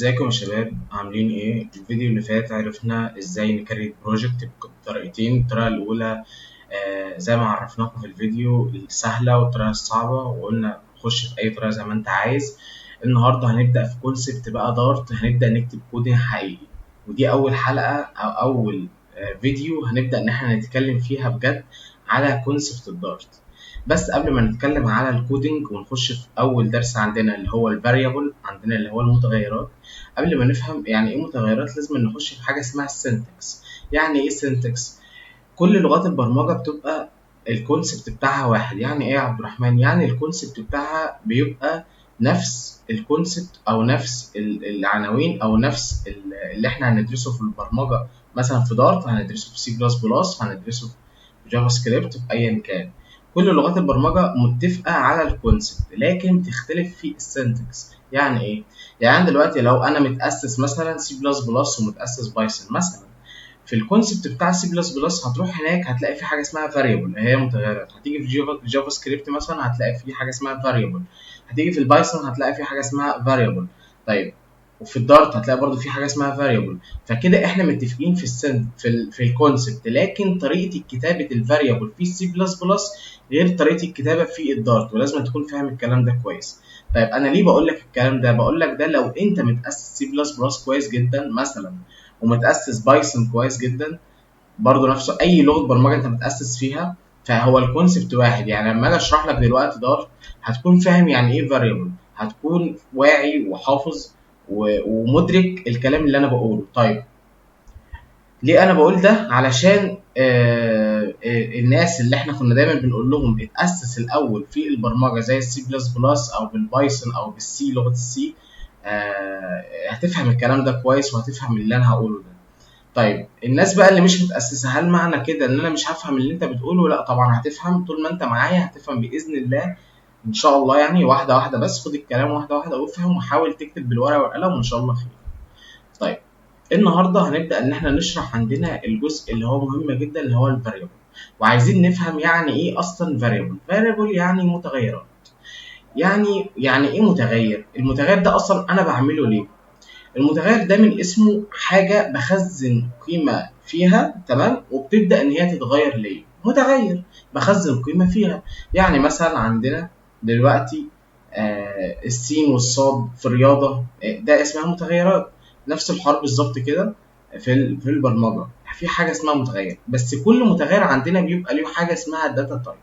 ازيكم يا شباب، عاملين ايه؟ الفيديو اللي فات عرفنا ازاي نكريت بروجكت بطريقتين. الطريقة الأولى زي ما عرفناكم في الفيديو، السهلة والطريقة الصعبة، وقلنا خش في أي طريقة زي ما أنت عايز. النهاردة هنبدأ في كونسبت بقى دارت، هنبدأ نكتب كودين حقيقي، ودي أول حلقة أو أول فيديو هنبدأ إن احنا نتكلم فيها بجد على كونسبت الدارت. بس قبل ما نتكلم على الكودينج ونخش في اول درس عندنا اللي هو الفاريبل، عندنا اللي هو المتغيرات. قبل ما نفهم يعني ايه متغيرات لازم نخش في حاجه اسمها السنتكس. يعني ايه سنتكس؟ كل لغات البرمجه بتبقى الكونسبت بتاعها واحد. يعني ايه يا عبد الرحمن؟ يعني الكونسبت بتاعها بيبقى نفس الكونسبت او نفس العناوين او نفس اللي احنا هندرسه في البرمجه. مثلا في دارت هندرسه في سي بلس بلس، هندرسه في جافا سكريبت، في ايا كان. كل لغات البرمجه متفقه على الكونسبت، لكن تختلف في السنتكس. يعني ايه؟ يعني دلوقتي لو انا متاسس مثلا سي بلس بلس ومتاسس بايثون مثلا، في الكونسبت بتاع سي بلس بلس هتروح هناك هتلاقي في حاجه اسمها فاريبل، هي متغيرات. هتيجي في جافا سكريبت مثلا هتلاقي في حاجه اسمها فاريبل. هتيجي في البايثون هتلاقي في حاجه اسمها فاريبل. طيب، وفي الدارت هتلاقي برضو في حاجه اسمها فاريبل. فكده احنا متفقين في في الكونسبت، لكن طريقه كتابه الفاريبل في السي بلس بلس غير طريقه الكتابه في الدارت، ولازم تكون فاهم الكلام ده كويس. طيب انا ليه بقول لك الكلام ده؟ بقول لك ده لو انت متاسس سي بلس بلس كويس جدا مثلا، ومتاسس بايثون كويس جدا، برضه نفسه اي لغه برمجه انت متاسس فيها، فهو الكونسبت واحد. يعني لما اجي اشرح لك دلوقتي دارت هتكون فاهم يعني ايه فاريبل، هتكون واعي وحافظ ومدرك الكلام اللي انا بقوله. طيب ليه انا بقول ده؟ علشان الناس اللي احنا كنا دايما بنقول لهم اتاسس الاول في البرمجه زي السي بلس بلس او بالبايثون او بالسي، لغه السي، هتفهم الكلام ده كويس وهتفهم اللي انا هقوله ده. طيب الناس بقى اللي مش متأسسة، هل معنى كده ان انا مش هفهم اللي انت بتقوله؟ لا طبعا هتفهم، طول ما انت معايا هتفهم بإذن الله ان شاء الله. يعني واحدة واحدة، بس خد الكلام واحدة واحدة وافهم، وحاول تكتب بالورقة والقلم وان شاء الله خير. طيب النهاردة هنبدأ ان احنا نشرح عندنا الجزء اللي هو مهم جدا اللي هو الفاريبل، وعايزين نفهم يعني ايه اصلا فاريبل. فاريبل يعني متغيرات. يعني ايه متغير؟ المتغير ده اصلا انا بعمله ليه؟ المتغير ده من اسمه حاجة بخزن قيمة فيها، تمام، وبتبدأ إن هي تتغير ليه؟ متغير بخزن قيمة فيها. يعني مثلا عندنا دلوقتي السين والصاد في الرياضة، ده اسمها متغيرات. نفس الحوار بالظبط كده في البرمجة، في حاجة اسمها متغير، بس كل متغير عندنا بيبقى له حاجة اسمها داتا تايب،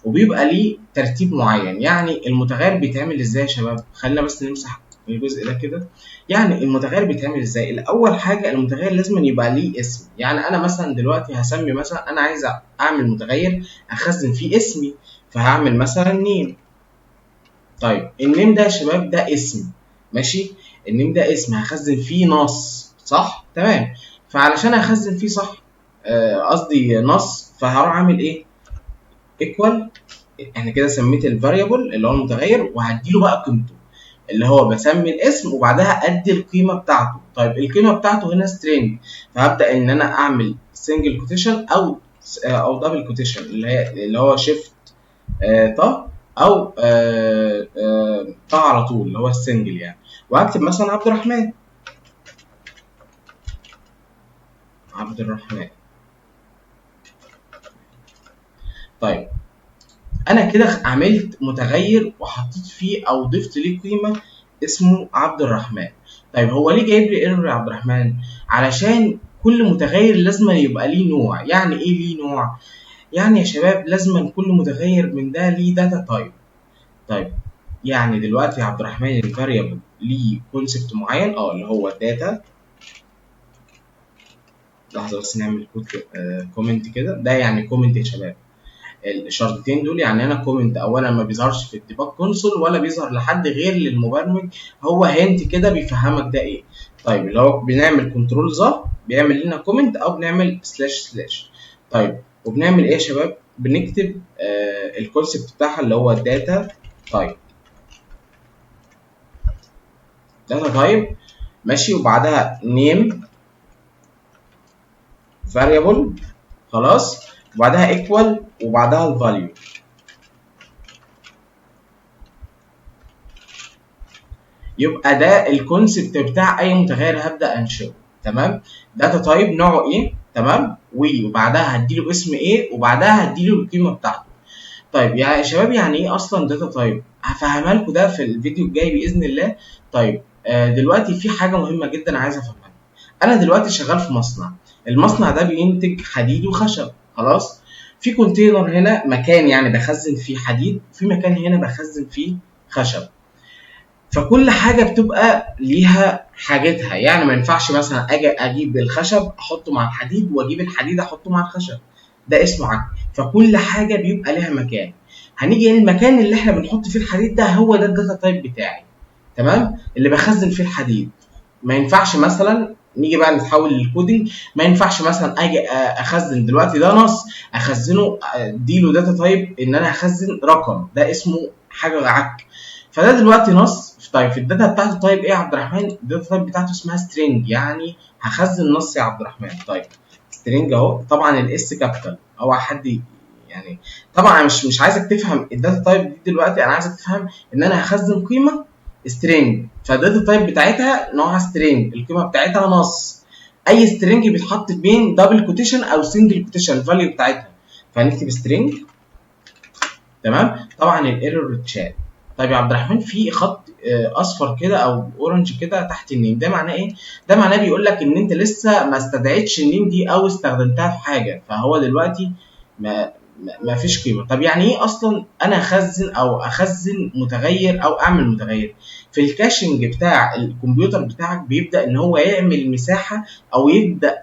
وبيبقى ليه ترتيب معين. يعني المتغير بيتعمل ازاي يا شباب؟ خلينا بس نمسح الجزء ده كده. يعني المتغير بيتعمل ازاي؟ الاول حاجه المتغير لازم يبقى ليه اسم. يعني انا مثلا دلوقتي هسمي، مثلا انا عايز اعمل متغير اخزن فيه اسمي، فهعمل مثلا نيم. طيب النيم ده يا شباب ده اسم، ماشي؟ النيم ده اسم هخزن فيه نص، صح؟ تمام. فعلشان اخزن فيه صح، قصدي نص، فهروح اعمل ايه؟ ايكوال. احنا كده سميت الفاريبل اللي هو المتغير، وهديله بقى قيمته اللي هو بسمي الاسم وبعدها ادي القيمه بتاعته. طيب القيمه بتاعته هنا سترينج، فهبدا ان انا اعمل سنجل كوتيشن او دبل كوتيشن، اللي هو شيفت طه، او طه على طول اللي هو السنجل يعني. وهكتب مثلا عبد الرحمن. عبد الرحمن. طيب انا كده عملت متغير وحطيت فيه او ضفت ليه قيمه اسمه عبد الرحمن. طيب هو ليه جايب لي ايرور يا عبد الرحمن؟ علشان كل متغير لازم يبقى ليه نوع. يعني ايه ليه نوع؟ يعني يا شباب لازم كل متغير من ده ليه داتا تايب. طيب يعني دلوقتي يا عبد الرحمن الفاريبل ليه كونسبت معين، اللي هو الداتا. لحظه بس نعمل كومنت كده. ده يعني كومنت يا شباب، الشرطتين دول يعني انا كومنت اولا ما بيظهرش في الديباج كونسول ولا بيظهر لحد غير للمبرمج، هو هنت كده بيفهمك ده ايه. طيب اللي هو بنعمل كنترول ظهر بيعمل لنا كومنت، او بنعمل سلاش. طيب وبنعمل ايه يا شباب؟ بنكتب الكونسبت بتاعها اللي هو الداتا تايب. داتا تايب ماشي، وبعدها نيم فاريبل، خلاص، وبعدها ايكوال، وبعدها الفاليو. يبقى ده الكونسبت بتاع اي متغير هبدا انشئه. تمام. داتا تايب نوعه ايه. تمام. وبعدها هديله اسم ايه، وبعدها هديله القيمه بتاعته. طيب يا شباب، يعني ايه اصلا داتا تايب؟ هفهمها لكم ده في الفيديو الجاي باذن الله. طيب دلوقتي في حاجه مهمه جدا عايز افهمها. انا دلوقتي شغال في مصنع، المصنع ده بينتج حديد وخشب. خلاص. في كونتينر هنا، مكان يعني بخزن فيه حديد، وفي مكان هنا بخزن فيه خشب. فكل حاجه بتبقى ليها حاجتها، يعني ما ينفعش مثلا اجي اجيب الخشب احطه مع الحديد، واجيب الحديد احطه مع الخشب، ده اسمه عك. فكل حاجه بيبقى لها مكان. هنيجي المكان اللي احنا بنحط فيه الحديد ده هو ده الداتا تايب بتاعي. تمام. اللي بخزن فيه الحديد. ما ينفعش مثلا نيجي بقى نتحول للكودينج، ما ينفعش مثلا اجي اخزن دلوقتي ده نص اخزنه اديله داتا تايب ان انا اخزن رقم، ده اسمه حاجه عك. فده دلوقتي نص. طيب في الداتا بتاعته طيب ايه يا عبد الرحمن؟ الداتا تايب بتاعته اسمها سترينج، يعني هخزن نص يا عبد الرحمن. طيب سترينج اهو، طبعا الاس كابيتال. هو حد يعني طبعا مش عايزك تفهم الداتا تايب دي دلوقتي، انا عايزك تفهم ان انا هخزن قيمه سترينج، فالداتا تايب بتاعتها نوعها سترينج، القيمه بتاعتها نص. اي سترينج بيتحط بين دبل كوتيشن او سنجل كوتيشن الفاليو بتاعتها، فهنكتب سترينج. تمام. طبعا الايرور اتشال. طيب يا عبد الرحمن في خط اصفر كده او اورنج كده تحت النيم، ده معناه ايه؟ ده معناه بيقول لك ان انت لسه ما استدعيتش النيم دي او استخدمتها في حاجه، فهو دلوقتي ما فيش قيمه. طب يعني ايه اصلا انا اخزن متغير او اعمل متغير؟ في الكاشنج بتاع الكمبيوتر بتاعك بيبدا ان هو يعمل مساحه او يبدا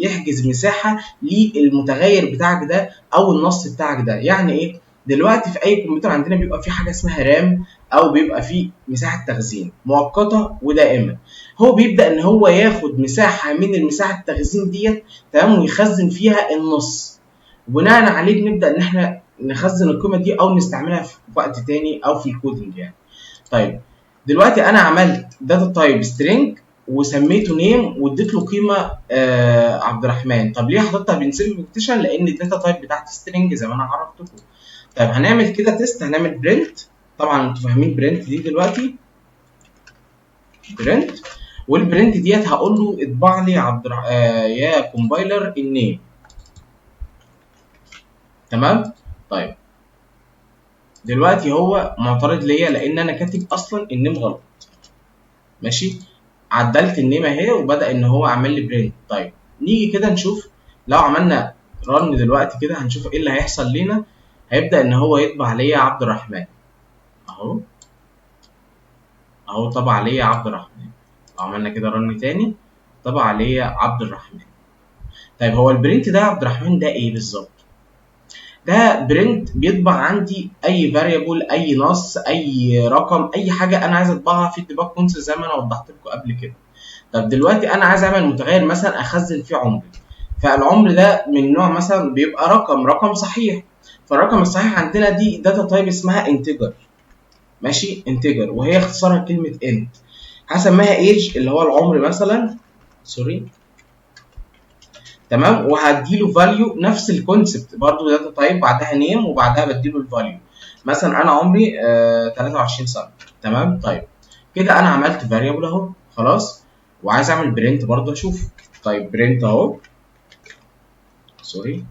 يحجز مساحه للمتغير بتاعك ده او النص بتاعك ده. يعني ايه؟ دلوقتي في اي كمبيوتر عندنا بيبقى في حاجه اسمها رام، او بيبقى في مساحه تخزين مؤقته ودائمه. هو بيبدا ان هو ياخد مساحه من المساحه التخزين ديت، تمام، ويخزن فيها النص. بناء عليه بنبدا ان احنا نخزن القيمه دي او نستعملها في وقت تاني او في الكودينج يعني. طيب دلوقتي انا عملت داتا تايب سترينج وسميته نيم واديت له قيمه عبد الرحمن. طب ليه حضرتها بين سيمي كوتيشن؟ لان الداتا تايب بتاعت سترينج زي ما انا عرفتكم. طيب هنعمل كده تيست، هنعمل برنت. طبعا انتوا فاهمين برنت دي دلوقتي. برنت، والبرنت ديت هقول له اطبع لي يا كومبايلر النيم. تمام. طيب دلوقتي هو معترض ليا لان انا كاتب اصلا النيم غلط. ماشي. عدلت النيم اهي وبدا ان هو عمل لي برنت. طيب نيجي كده نشوف، لو عملنا رن دلوقتي كده هنشوف ايه اللي هيحصل لينا. هيبدا ان هو يطبع ليا عبد الرحمن اهو طبع ليا عبد الرحمن. لو عملنا كده رن تاني طبع ليا عبد الرحمن. طيب هو البرنت ده يا عبد الرحمن ده ايه بالظبط؟ ده برنت بيطبع عندي اي فاريبل، اي نص، اي رقم، اي حاجه انا عايز اطبعها في الديباج كونسول زي ما انا وضحت لكم قبل كده. طب دلوقتي انا عايز اعمل متغير مثلا اخزن فيه عمر، فالعمر ده من نوع مثلا بيبقى رقم صحيح. فالرقم الصحيح عندنا دي داتا تايب اسمها انتجر. ماشي. انتجر، وهي اختصارها كلمه انت. هسميها ايج اللي هو العمر مثلا، سوري. تمام. وهديله فاليو نفس الكونسبت برضو داتا تايب، بعدها نيم وبعدها بديله الفاليو. مثلا انا عمري 23 سنه. تمام. طيب كده انا عملت فاريبل اهو خلاص، وعايز اعمل برنت برضو اشوف. طيب برنت اهو، سوري.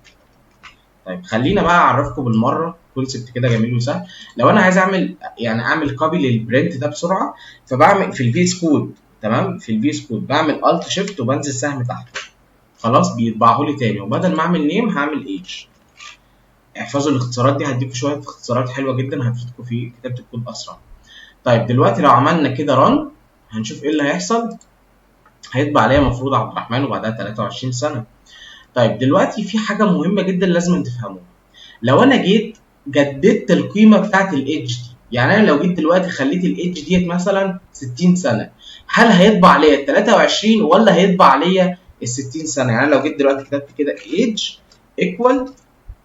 طيب خلينا بقى اعرفكم بالمره كونسبت كده جميل وسهل. لو انا عايز اعمل كوبي للبرنت ده بسرعه، فبعمل في الفي اس كود. تمام. في الفي اس كود بعمل الت شيفت وبنزل سهم تحت، خلاص بيطبعه لي تاني. وبدل ما اعمل نيم هعمل ايج. احفظوا الاختصارات دي، هديكم شويه اختصارات حلوه جدا هتفيدكم في كتابه الكود اسرع. طيب دلوقتي لو عملنا كده ران هنشوف ايه اللي هيحصل. هيطبع عليا المفروض عبد الرحمن وبعدها 23 سنه. طيب دلوقتي في حاجه مهمه جدا لازم تفهموها. لو انا جيت جددت القيمه بتاعت الايدج دي، يعني انا لو جيت دلوقتي خليت الايدج ديت مثلا 60 سنه، هل هيطبع عليا ال 23 ولا هيطبع عليا ال 60 سنه؟ يعني انا لو جيت دلوقتي كتبت كده ايدج ايكوال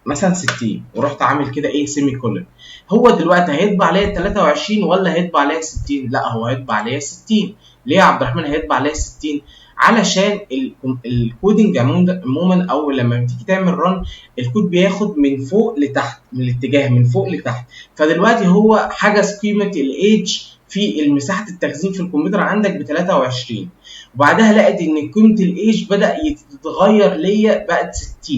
مثلا 60 ورحت عامل كده ايه سيمي كولن، هو دلوقتي هيطبع عليا ال 23 ولا هيطبع عليا 60؟ لا، هو هيطبع عليا 60. ليه يا عبد الرحمن هيطبع عليا 60؟ علشان الكودنج عموما او لما بتيجي تعمل رن الكود بياخد من فوق لتحت، من الاتجاه من فوق لتحت. فدلوقتي هو حجز قيمه الايدج في المساحه التخزين في الكمبيوتر عندك ب 23، وبعدها لقيت ان قيمه الايج بدا يتغير ليا بقت 60،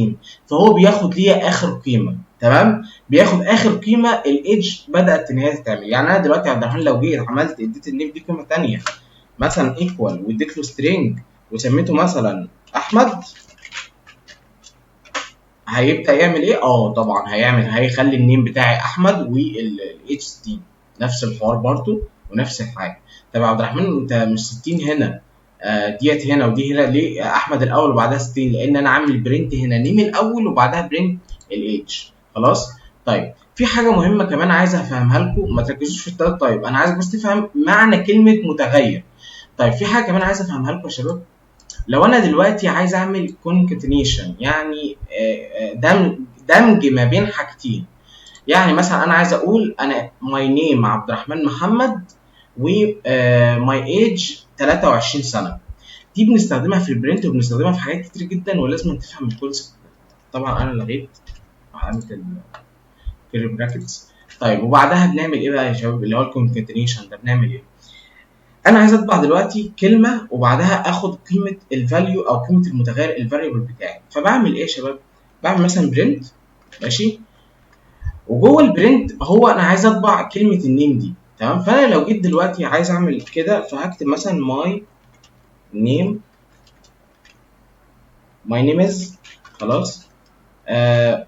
فهو بياخد ليا اخر قيمه. تمام، بياخد اخر قيمه الايدج بدات ان هي تتعمل. يعني انا دلوقتي يا عبد الرحمن لو جيت عملت اديت النيم دي قيمه ثانيه مثلا ايكوال، واديت له سترينج وسميته مثلا احمد، هيبدا يعمل ايه؟ طبعا هيخلي النيم بتاعي احمد والاتش دي نفس الحوار برضو ونفس الحاجه. طب يا عبد الرحمن انت مش 60 هنا ديت هنا ودي هنا ليه احمد الاول وبعدها 60؟ لان انا عامل برنت هنا نيم الاول وبعدها برنت الاتش. خلاص. طيب في حاجه مهمه كمان عايز افهمها لكم، ما تركزوش في التلات. طيب انا عايز بس تفهم معنى كلمه متغير. طيب في حاجه كمان عايز افهمها لكم يا شباب. لو انا دلوقتي عايز اعمل كونكاتينيشن، يعني دمج ما بين حاجتين، يعني مثلا انا عايز اقول انا ماي نيم عبد الرحمن محمد وماي ايج 23 سنه. دي بنستخدمها في البرنت وبنستخدمها في حاجات كتير جدا، ولازم تفهم الكونسبت. طبعا انا لغيت علامه الكيرلي براكتس. طيب وبعدها بنعمل ايه بقى يا شباب؟ اللي هو الكونكاتينيشن ده بنعمل ايه؟ انا عايز اطبع دلوقتي كلمه وبعدها اخد قيمه الفاليو او قيمه المتغير الفاريبل بتاعي. فبعمل ايه يا شباب؟ بعمل مثلا برنت، ماشي، وجوه البرنت هو انا عايز اطبع كلمه النيم دي. تمام، فانا لو جيت دلوقتي عايز اعمل كده فهكتب مثلا ماي نيم از، خلاص،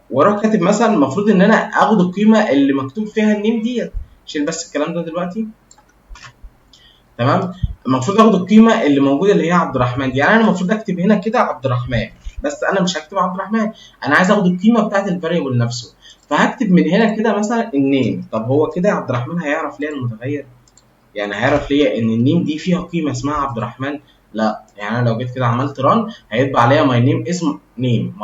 واروح كاتب مثلا المفروض ان انا اخد القيمه اللي مكتوب فيها النيم ديت. شيل بس الكلام ده دلوقتي. تمام، المفروض اخد القيمه اللي موجوده اللي هي عبد الرحمن دي. يعني انا المفروض اكتب هنا كده عبد الرحمن، بس انا مش هكتب عبد الرحمن، انا عايز اخد القيمه بتاعت الفاريبل نفسه. فهكتب من هنا كده مثلا النيم. طب هو كده عبد الرحمن هيعرف ليه المتغير؟ يعني هيعرف ليه ان النيم دي فيها قيمه اسمها عبد الرحمن؟ لا. يعني انا لو جيت كده عملت ران هيطبع عليا ماي نيم اسم نيم،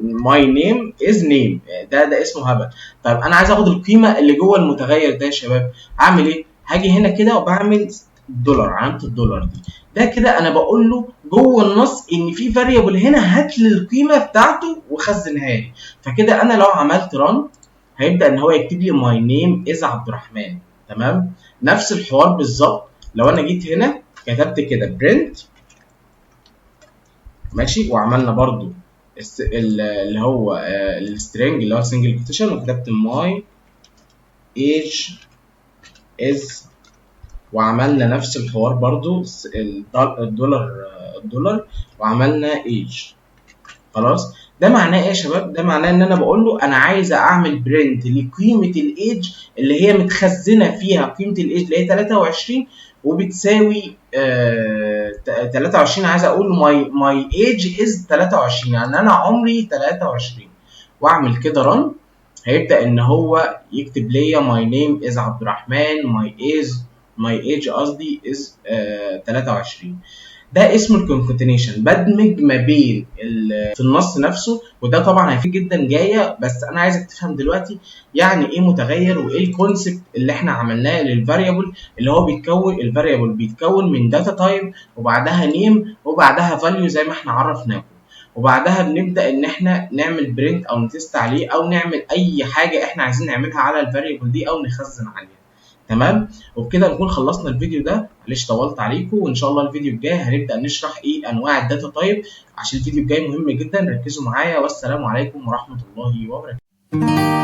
ماي نيم از نيم، ده اسمه هبل. طيب انا عايز اخد القيمه اللي جوه المتغير ده يا شباب، اعمل ايه؟ هاجي هنا كده وبعمل دولار، علامه الدولار دي. ده كده انا بقول له جوه النص ان في فاريبل هنا هات لي القيمه بتاعته وخزنها لي. فكده انا لو عملت ران هيبدا ان هو يكتب لي ماي نيم از عبد الرحمن. تمام، نفس الحوار بالظبط. لو انا جيت هنا كتبت كده برنت، ماشي، وعملنا برضو اللي هو السترنج اللي هو سنجل كوتيشن، وكتبت ماي ايج از، وعملنا نفس الحوار برضو الدولار وعملنا ايج. خلاص، ده معناه ايه يا شباب؟ ده معناه ان انا بقول له انا عايز اعمل برنت لقيمه الايدج اللي هي متخزنه فيها قيمه الايدج اللي هي 23 وبتساوي 23. عايز اقول ماي ايج از 23، يعني انا عمري 23، واعمل كده رن. هيبدا ان هو يكتب ليا ماي نيم از عبد الرحمن، ماي ايج قصدي از 23. ده اسمه الكونكاتينيشن، بدمج ما بين في النص نفسه. وده طبعا هيفيد جدا جايه، بس انا عايزك تفهم دلوقتي يعني ايه متغير وايه الكونسبت اللي احنا عملناه للفاريبل. اللي هو الفاريبل بيتكون من داتا تايب وبعدها نيم وبعدها فاليو زي ما احنا عرفناكم، وبعدها بنبدا ان احنا نعمل برنت او نتست عليه او نعمل اي حاجه احنا عايزين نعملها على الفاريبل دي او نخزن عليها. تمام، وبكده نكون خلصنا الفيديو ده. معلش طولت عليكم، وان شاء الله الفيديو الجاي هنبدا نشرح ايه انواع الداتا تايب، عشان الفيديو الجاي مهم جدا. ركزوا معايا، والسلام عليكم ورحمه الله وبركاته.